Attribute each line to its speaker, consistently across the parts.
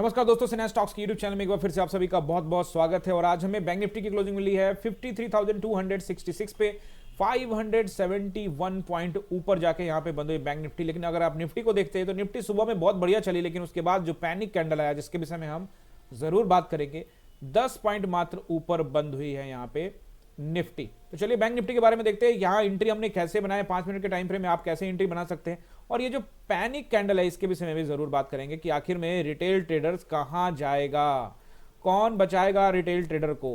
Speaker 1: नमस्कार दोस्तों, सिन्हा स्टॉक्स की यूट्यूब चैनल में एक बार फिर से आप सभी का बहुत बहुत स्वागत है। और आज हमें बैंक निफ्टी की क्लोजिंग मिली है 53,266 पे, 571 पॉइंट ऊपर जाके यहाँ पे बंद हुई बैंक निफ्टी। लेकिन अगर आप निफ्टी को देखते हैं तो निफ्टी सुबह में बहुत बढ़िया चली, लेकिन उसके बाद जो पैनिक कैंडल आया जिसके विषय में हम जरूर बात करेंगे, 10 पॉइंट मात्र ऊपर बंद हुई है यहाँ पे निफ्टी। तो चलिए बैंक निफ्टी के बारे में देखते हैं, यहाँ एंट्री हमने कैसे बनाया, 5 मिनट के टाइम फ्रेम में आप कैसे एंट्री बना सकते हैं। और ये जो पैनिक कैंडल है इसके विषय में भी जरूर बात करेंगे कि आखिर में रिटेल ट्रेडर्स कहां जाएगा, कौन बचाएगा रिटेल ट्रेडर को।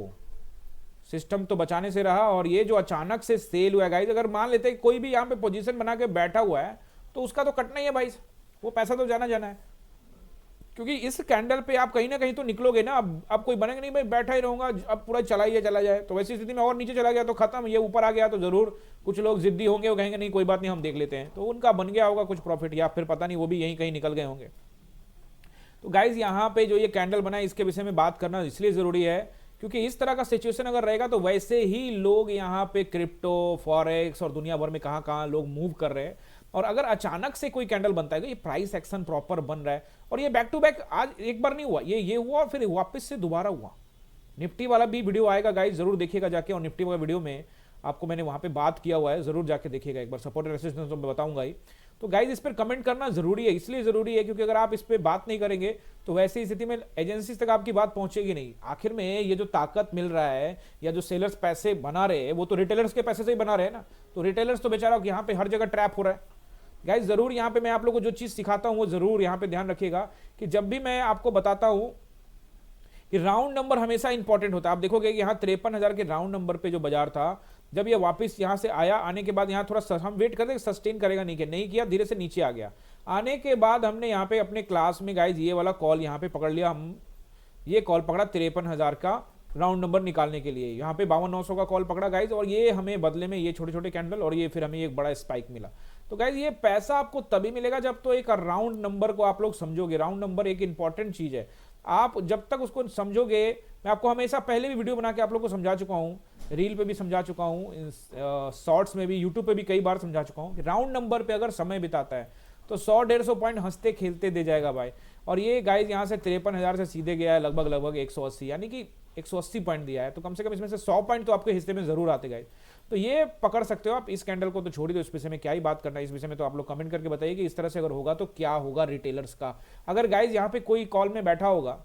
Speaker 1: सिस्टम तो बचाने से रहा, और ये जो अचानक से सेल हुआ है गाइस, अगर मान लेते हैं कोई भी यहां पे पोजीशन बना के बैठा हुआ है तो उसका तो कटना ही है भाई, वो पैसा तो जाना जाना है। क्योंकि इस कैंडल पे आप कहीं ना कहीं तो निकलोगे ना। अब कोई बनेगा नहीं भाई बैठा ही रहूंगा, अब पूरा चला जाए, तो वैसी स्थिति में और नीचे चला गया तो खत्म। ये ऊपर आ गया तो जरूर कुछ लोग जिद्दी होंगे, वो कहेंगे नहीं कोई बात नहीं हम देख लेते हैं, तो उनका बन गया होगा कुछ प्रॉफिट, या फिर पता नहीं वो भी यहीं कहीं निकल गए होंगे। तो गाइज यहाँ पे जो ये कैंडल बना है इसके विषय में बात करना इसलिए जरूरी है क्योंकि इस तरह का सिचुएशन अगर रहेगा तो वैसे ही लोग यहाँ पे क्रिप्टो, फॉरेक्स और दुनिया भर में कहां कहां लोग मूव कर रहे हैं। और अगर अचानक से कोई कैंडल बनता है तो ये प्राइस एक्शन प्रॉपर बन रहा है, और ये बैक टू बैक आज एक बार नहीं हुआ, ये हुआ फिर वापस से दोबारा हुआ। निफ्टी वाला भी वीडियो आएगा गाइज, जरूर देखिएगा जाके, और निफ्टी वाला वीडियो में आपको मैंने वहां पे बात किया हुआ है, जरूर जाके देखिएगा एक बार। सपोर्ट रेसिस्टेंस तो मैं बताऊंगा ही। तो गाइज इस पर कमेंट करना जरूरी है, इसलिए जरूरी है क्योंकि अगर आप इस पर बात नहीं करेंगे तो वैसी स्थिति में एजेंसी तक आपकी बात पहुंचेगी नहीं। आखिर में ये जो ताकत मिल रहा है या जो सेलर्स पैसे बना रहे हैं वो तो रिटेलर्स के पैसे से ही बना रहे हैं ना। तो रिटेलर्स तो बेचारा यहाँ पे हर जगह ट्रैप हो रहा है। गाइज जरूर यहाँ पे मैं आप लोगों को जो चीज सिखाता हूं वो जरूर यहाँ पे ध्यान रखिएगा कि जब भी मैं आपको बताता हूं कि राउंड नंबर हमेशा इंपॉर्टेंट होता है। आप देखोगे कि यहाँ 53,000 के राउंड नंबर पे जो बाजार था, जब ये वापस यहाँ से आया, आने के बाद यहाँ थोड़ा हम वेट करते सस्टेन करेगा, नहीं किया, धीरे से नीचे आ गया। आने के बाद हमने यहाँ पे अपने क्लास में गाइज ये वाला कॉल यहाँ पे पकड़ लिया, हम ये कॉल पकड़ा 53,000 का राउंड नंबर निकालने के लिए। यहाँ पे 52,900 का कॉल पकड़ा गाइज, और ये हमें बदले में ये छोटे छोटे कैंडल, और ये फिर हमें एक बड़ा स्पाइक मिला। तो गाइज ये पैसा आपको तभी मिलेगा जब तो एक राउंड नंबर को आप लोग समझोगे। राउंड नंबर एक इंपॉर्टेंट चीज है, आप जब तक उसको समझोगे, मैं आपको हमेशा पहले भी वीडियो बना के आप लोग को समझा चुका हूँ, रील पे भी समझा चुका हूँ, शॉर्ट्स में भी, यूट्यूब पे भी कई बार समझा चुका हूँ कि राउंड नंबर पे अगर समय बिताता है तो 100-150 पॉइंट हंसते खेलते दे जाएगा भाई। और ये गाइज यहाँ से 53,000 से सीधे गया है लगभग 180, यानी कि 180 पॉइंट दिया है, तो कम से कम इसमें से 100 पॉइंट तो आपके हिस्से में जरूर आते गाइज। तो ये पकड़ सकते हो आप। इस कैंडल को तो छोड़ दो, इस विषय में क्या ही बात करना है, इस विषय में तो आप लोग कमेंट करके बताइए कि इस तरह से अगर होगा तो क्या होगा रिटेलर्स का। अगर गाइज यहाँ पे कोई कॉल में बैठा होगा,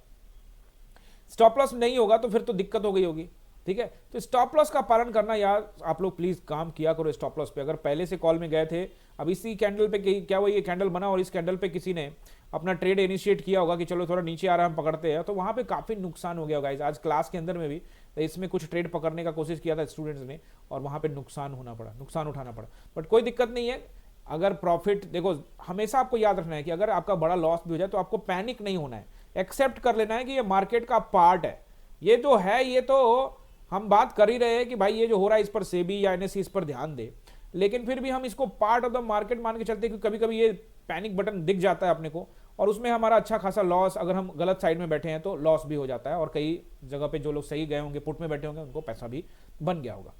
Speaker 1: स्टॉप लॉस नहीं होगा तो फिर तो दिक्कत हो गई होगी, ठीक है। तो स्टॉप लॉस का पालन करना यार आप लोग प्लीज काम किया करो स्टॉप लॉस पे। अगर पहले से कॉल में गए थे, अब इसी कैंडल पे क्या हुआ, ये कैंडल बना और इस कैंडल पे किसी ने अपना ट्रेड इनिशिएट किया होगा कि चलो थोड़ा नीचे आ रहा है हम पकड़ते हैं, तो वहां पे काफी नुकसान हो गया गाइस। आज क्लास के अंदर में भी इसमें कुछ ट्रेड पकड़ने का कोशिश किया था स्टूडेंट्स ने, और वहां पे नुकसान उठाना पड़ा। बट कोई दिक्कत नहीं है, अगर प्रॉफिट देखो, हमेशा आपको याद रखना है कि अगर आपका बड़ा लॉस भी हो जाए तो आपको पैनिक नहीं होना है, एक्सेप्ट कर लेना है कि ये मार्केट का पार्ट है। ये जो है, ये तो हम बात कर ही रहे हैं कि भाई ये जो हो रहा है इस पर सेबी या एनएससी इस पर ध्यान दे, लेकिन फिर भी हम इसको पार्ट ऑफ द मार्केट मान के चलते हैं, क्योंकि कभी कभी ये पैनिक बटन दिख जाता है अपने को, और उसमें हमारा अच्छा खासा लॉस, अगर हम गलत साइड में बैठे हैं तो लॉस भी हो जाता है। और कई जगह पे जो लोग सही गए होंगे, पुट में बैठे होंगे, उनको पैसा भी बन गया होगा।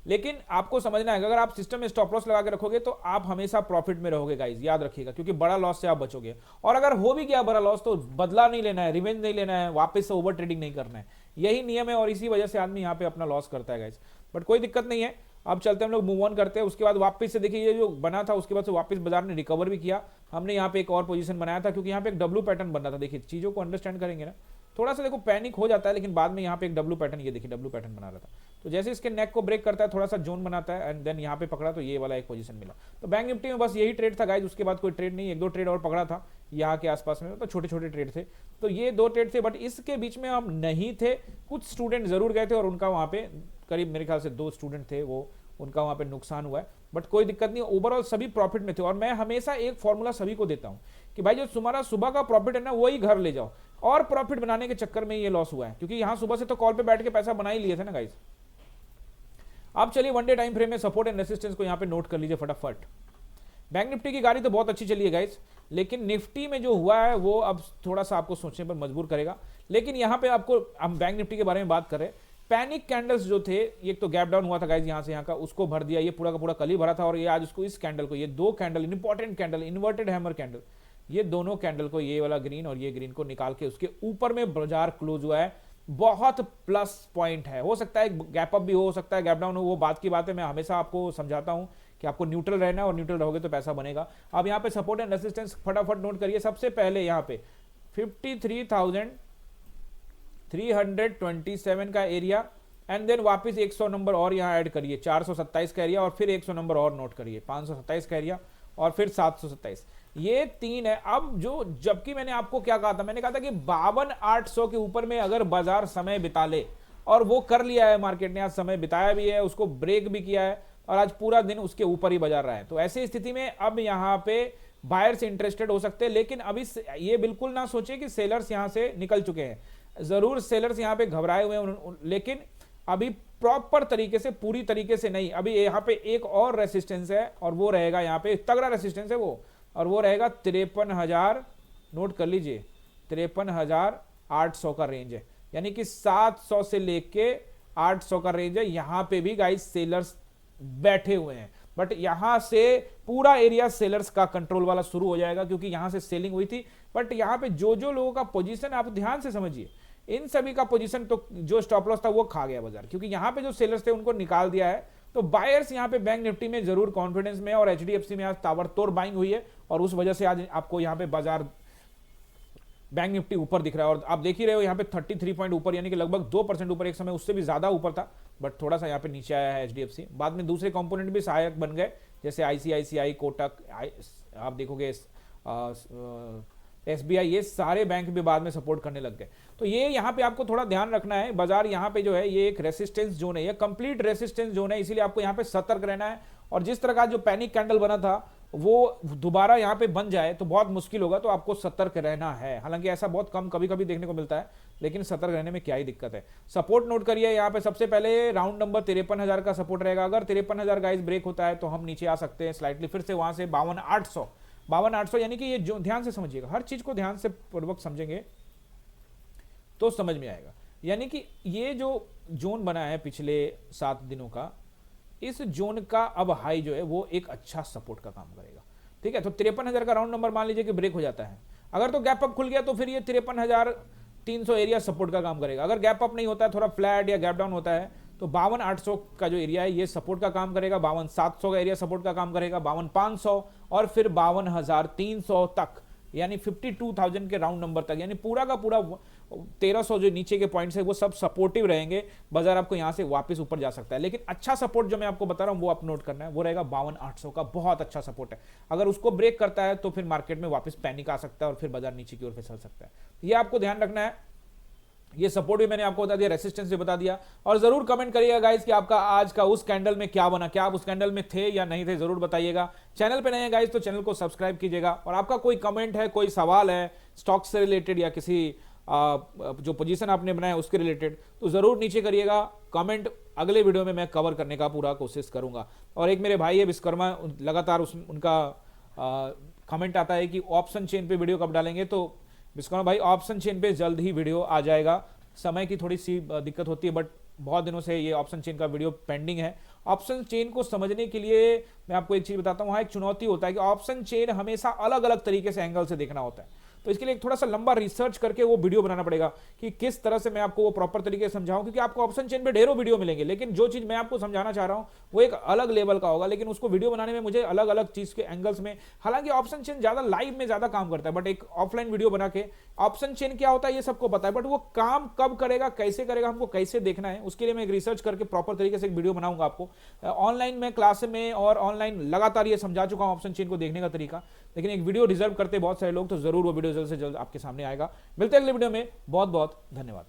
Speaker 1: लेकिन आपको समझना है कि अगर आप सिस्टम में स्टॉप लॉस लगा के रखोगे तो आप हमेशा प्रॉफिट में रहोगे गाइज, याद रखिएगा, क्योंकि बड़ा लॉस से आप बचोगे। और अगर हो भी गया बड़ा लॉस तो बदला नहीं लेना है, रिवेंज नहीं लेना है, वापस से ओवर ट्रेडिंग नहीं करना है। यही नियम है, और इसी वजह से आदमी यहाँ पे अपना लॉस करता है गाइज। बट कोई दिक्कत नहीं है, अब चलते हैं हम लोग मूव ऑन करते हैं। उसके बाद वापस से देखिए ये जो बना था उसके बाद से वापस बाजार ने रिकवर भी किया। हमने यहाँ पे एक और पोजीशन बनाया था क्योंकि यहाँ पे एक डब्ल्यू पैटर्न बन रहा था। देखिए चीजों को अंडरस्टैंड करेंगे ना, थोड़ा सा देखो पैनिक हो जाता है, लेकिन बाद में यहाँ पे एक डब्ल्यू पैटर्न, ये देखिए डब्ल्यू पैटर्न बना रहा था, तो जैसे इसके नेक को ब्रेक करता है थोड़ा सा जोन बनाता है, एंड देन यहाँ पे पकड़ा तो ये वाला एक पोजीशन मिला। तो बैंक निफ्टी में बस यही ट्रेड था गाइज, उसके बाद कोई ट्रेड नहीं, 1-2 ट्रेड और पकड़ा था यहाँ के आसपास में, तो छोटे छोटे ट्रेड थे। तो ये 2 ट्रेड थे, बट इसके बीच में हम नहीं थे। कुछ स्टूडेंट जरूर गए थे और उनका वहाँ पे करीब मेरे ख्याल से 2 स्टूडेंट थे, वो उनका वहां पे नुकसान हुआ है, बट कोई दिक्कत नहीं, ओवरऑल सभी प्रॉफिट में थे। और मैं हमेशा एक फॉर्मूला सभी को देता हूं कि भाई जो तुम्हारा सुबह का प्रॉफिट है ना वही घर ले जाओ, और प्रॉफिट बनाने के चक्कर में ये लॉस हुआ है, क्योंकि यहां सुबह से तो कॉल पे बैठ के पैसा बना ही लिए थे ना गाइस। अब चलिए वन डे टाइम फ्रेम में सपोर्ट एंड रेसिस्टेंस को यहां पे नोट कर लीजिए फटाफट। बैंक निफ्टी की गाड़ी तो बहुत अच्छी चली है गाइस, लेकिन निफ्टी में जो हुआ है वो अब थोड़ा सा आपको सोचने पर मजबूर करेगा। लेकिन यहां पे आपको, हम बैंक निफ्टी के बारे में बात कर रहे हैं, पैनिक कैंडल्स जो थे, एक तो गैप डाउन हुआ था गाइज यहाँ से यहाँ का, उसको भर दिया, ये पूरा का पूरा कल ही भरा था, और ये आज उसको, इस कैंडल को, ये 2 candle important candle, inverted hammer candle, ये दोनों कैंडल को, ये वाला ग्रीन और ये ग्रीन को निकाल के उसके ऊपर में बाजार क्लोज हुआ है। बहुत प्लस पॉइंट है। हो सकता है गैप अप भी हो सकता है गैप डाउन हो, वो बात की बात है। मैं हमेशा आपको समझाता हूं कि आपको न्यूट्रल रहना है और न्यूट्रल रहोगे तो पैसा बनेगा। अब यहाँ पे सपोर्ट एंड रेजिस्टेंस फटाफट नोट करिए। सबसे पहले यहाँ पे 53,327 का एरिया एंड देन वापस 100 नंबर और यहाँ ऐड करिए, 427 का एरिया और फिर 100 नंबर और नोट करिए, 527 का एरिया और फिर 727। ये 3 है। अब जो, जबकि मैंने आपको क्या कहा था, मैंने कहा था कि 52,800 के ऊपर में अगर बाजार समय बिता ले, और वो कर लिया है मार्केट ने, आज समय बिताया भी है, उसको ब्रेक भी किया है और आज पूरा दिन उसके ऊपर ही बाजार रहा है। तो ऐसी स्थिति में अब यहाँ पे बायर्स इंटरेस्टेड हो सकते हैं, लेकिन अभी ये बिल्कुल ना सोचे कि सेलर्स यहाँ से निकल चुके हैं। जरूर सेलर्स यहाँ पे घबराए हुए हैं, लेकिन अभी प्रॉपर तरीके से, पूरी तरीके से नहीं। अभी यहाँ पे एक और रेसिस्टेंस है और वो रहेगा, यहाँ पे तगड़ा रेसिस्टेंस है वो, और वो रहेगा 53,000, नोट कर लीजिए, 53,800 का रेंज है। यानी कि 700 से लेके 800 का रेंज है। यहां पे भी गाइस सेलर्स बैठे हुए हैं, बट यहां से पूरा एरिया सेलर्स का कंट्रोल वाला शुरू हो जाएगा, क्योंकि यहां से सेलिंग हुई थी। बट यहां पे जो जो लोगों का पोजीशन, आप ध्यान से समझिए, इन सभी का पोजीशन, तो जो स्टॉप लॉस था वो खा गया बाजार, क्योंकि यहां पे जो सेलर्स थे उनको निकाल दिया है। तो बायर्स यहां पे बैंक निफ्टी में जरूर कॉन्फिडेंस में, और एचडीएफसी में आज ताबड़तोड़ बाइंग हुई है, और उस वजह से आज आपको यहां पे बाजार बैंक निफ्टी ऊपर दिख रहा है। और आप देख ही रहे हो यहाँ पे 33 पॉइंट ऊपर, यानी कि लगभग 2% ऊपर। एक समय उससे भी ज्यादा ऊपर था, बट थोड़ा सा यहाँ पे नीचे आया है एचडीएफसी। बाद में दूसरे कंपोनेंट भी सहायक बन गए, जैसे आईसीआईसीआई, कोटक, आप देखोगे एसबीआई, ये सारे बैंक भी बाद में सपोर्ट करने लग गए। तो ये यहाँ पे आपको थोड़ा ध्यान रखना है। बाजार यहाँ पे जो है ये एक रेसिस्टेंस जोन है, ये कंप्लीट रेसिस्टेंस जोन है, इसीलिए आपको यहाँ पे सतर्क रहना है। और जिस तरह का जो पैनिक कैंडल बना था वो दोबारा यहाँ पे बन जाए तो बहुत मुश्किल होगा, तो आपको सतर्क रहना है। हालांकि ऐसा बहुत कम कभी कभी देखने को मिलता है, लेकिन सतर्क रहने में क्या ही दिक्कत है। सपोर्ट नोट करिए, यहाँ पे सबसे पहले राउंड नंबर 53,000 का सपोर्ट रहेगा। अगर 53,000 गाइस ब्रेक होता है तो हम नीचे आ सकते हैं स्लाइटली, फिर से वहां से 52,800, यानी कि ये जो, ध्यान से समझिएगा, हर चीज को ध्यान से पूर्वक समझेंगे तो समझ में आएगा। यानी कि ये जो जोन बना है पिछले 7 दिनों का, इस जोन का अब हाई जो है वो एक अच्छा सपोर्ट का काम करेगा। ठीक है, तो 53,000 का राउंड नंबर मान लीजिए कि ब्रेक हो जाता है, अगर तो गैप अप खुल गया तो फिर ये 53,300 एरिया सपोर्ट का काम करेगा। अगर गैप अप नहीं होता है, थोड़ा फ्लैट या गैप डाउन होता है, तो 52,800 का जो एरिया है ये सपोर्ट का काम करेगा, 52,700 का एरिया सपोर्ट का काम करेगा, 52,500 और फिर 52,300 तक, यानी 52,000 के राउंड नंबर तक, यानी पूरा का पूरा 1,300 जो नीचे के पॉइंट्स है वो सब सपोर्टिव रहेंगे। बाजार आपको यहां से वापस ऊपर जा सकता है, लेकिन अच्छा सपोर्ट जो मैं आपको बता रहा हूं वो आप नोट करना है, वो रहेगा 52,800 का। बहुत अच्छा सपोर्ट है, अगर उसको ब्रेक करता है तो फिर मार्केट में वापस पैनिक आ सकता है और फिर बाजार नीचे की ओर फिसल सकता है। ये आपको ध्यान रखना है। ये सपोर्ट भी मैंने आपको बता दिया, रेसिस्टेंस भी बता दिया। और जरूर कमेंट करिएगा गाइस कि आपका आज का उस कैंडल में क्या बना, क्या आप उस कैंडल में थे या नहीं थे, जरूर बताइएगा। चैनल पे नए हैं गाइस तो चैनल को सब्सक्राइब कीजिएगा, और आपका कोई कमेंट है, कोई सवाल है स्टॉक से रिलेटेड या किसी जो पोजीशन आपने बनाया उसके रिलेटेड, तो जरूर नीचे करिएगा कमेंट। अगले वीडियो में मैं कवर करने का पूरा कोशिश करूंगा। और एक मेरे भाई है विश्वकर्मा, लगातार उनका कमेंट आता है कि ऑप्शन चेन पे वीडियो कब डालेंगे, तो विश्वकर्मा भाई ऑप्शन चेन पे जल्द ही वीडियो आ जाएगा। समय की थोड़ी सी दिक्कत होती है, बट बहुत दिनों से ये ऑप्शन चेन का वीडियो पेंडिंग है। ऑप्शन चेन को समझने के लिए मैं आपको एक चीज बताता हूं, वहां एक चुनौती होता है कि ऑप्शन चेन हमेशा अलग अलग तरीके से एंगल से देखना होता है। तो इसके लिए थोड़ा सा लंबा रिसर्च करके वो वीडियो बनाना पड़ेगा कि किस तरह से मैं आपको वो प्रॉपर तरीके से समझाऊं, क्योंकि आपको ऑप्शन चेन पे ढेरों वीडियो मिलेंगे, लेकिन जो चीज मैं आपको समझाना चाह रहा हूं वो एक अलग लेवल का होगा, लेकिन उसको वीडियो बनाने में मुझे अलग अलग चीज के एंगल्स में, हालांकि ऑप्शन चेन ज्यादा लाइव में ज्यादा काम करता है, बट एक ऑफलाइन वीडियो बना के ऑप्शन चेन क्या होता है ये सबको पता है, बट वो काम कब करेगा, कैसे करेगा, हमको कैसे देखना है, उसके लिए मैं एक रिसर्च करके प्रॉपर तरीके से एक वीडियो बनाऊंगा आपको। ऑनलाइन में क्लास में और ऑनलाइन लगातार ये समझा चुका हूं ऑप्शन चेन को देखने का तरीका, लेकिन एक वीडियो डिजर्व करते बहुत सारे लोग, तो जरूर वो वीडियो जल्द से जल्द आपके सामने आएगा। मिलते हैं अगले वीडियो में, बहुत बहुत धन्यवाद।